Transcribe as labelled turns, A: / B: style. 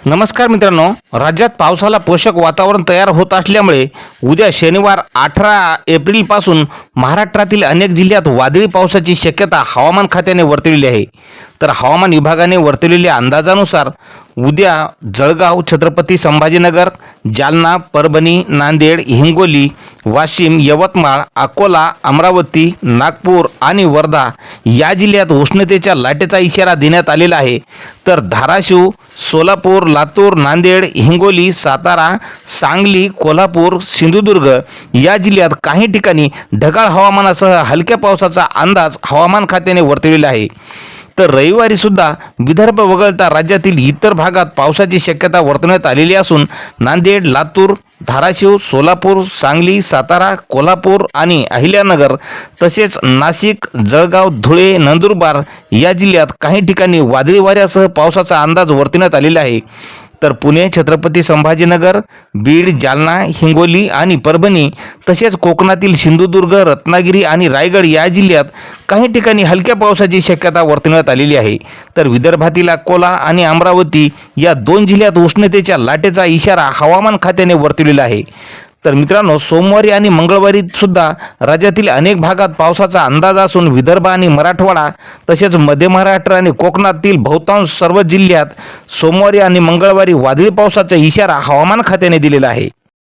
A: नमस्कार मित्रांनो, राज्यात पावसाला पोषक वातावरण तयार होत असल्यामुळे उद्या शनिवार 18 एप्रिलपासून महाराष्ट्रातील अनेक जिल्ह्यात वादळी पावसाची शक्यता हवामान खात्याने वर्तवली आहे. तर हवामान विभागाने वर्तवलेल्या अंदाजानुसार उद्या जळगाव, छत्रपती संभाजीनगर, जालना, परभणी, नांदेड, हिंगोली, वाशिम, यवतमाळ, अकोला, अमरावती, नागपूर आणि वर्धा या जिल्ह्यात उष्णतेच्या लाटेचा इशारा देण्यात आलेला आहे. तर धाराशिव, सोलापूर, लातूर, नांदेड, हिंगोली, सातारा, सांगली, कोल्हापूर, सिंधुदुर्ग या जिल्ह्यात काही ठिकाणी ढगाळ हवामानासह हलक्या पावसाचा अंदाज हवामान खात्याने वर्तवलेला आहे. तर रविवारी सुद्धा विदर्भ वगळता राज्यातील इतर भागात पावसाची शक्यता वर्तवण्यात आलेली असून नांदेड, लातूर, धाराशिव, सोलापूर, सांगली, सातारा, कोल्हापूर आणि अहिल्यानगर तसेच नाशिक, जळगाव, धुळे, नंदुरबार या जिल्ह्यात काही ठिकाणी वादळी वाऱ्यासह पावसाचा अंदाज वर्तवण्यात आलेला आहे. तर पुणे, छत्रपती संभाजीनगर, बीड, जालना, हिंगोली आणि परभणी तसेच कोकणातील सिंधुदुर्ग, रत्नागिरी आणि रायगड या जिल्ह्यात काही ठिकाणी हलक्या पावसाची शक्यता वर्तवण्यात आलेली आहे. तर विदर्भातील अकोला आणि अमरावती या दोन जिल्ह्यात उष्णतेच्या लाटेचा इशारा हवामान खात्याने वर्तवलेला आहे. तर मित्रांनो, सोमवारी आणि मंगळवारी सुद्धा राज्यातील अनेक भागात पावसाचा अंदाज असून विदर्भ आणि मराठवाडा तसेच मध्य महाराष्ट्र आणि कोकणातील बहुतांश सर्व जिल्ह्यात सोमवारी आणि मंगळवारी वादळी पावसाचा इशारा हवामान खात्याने दिलेला आहे.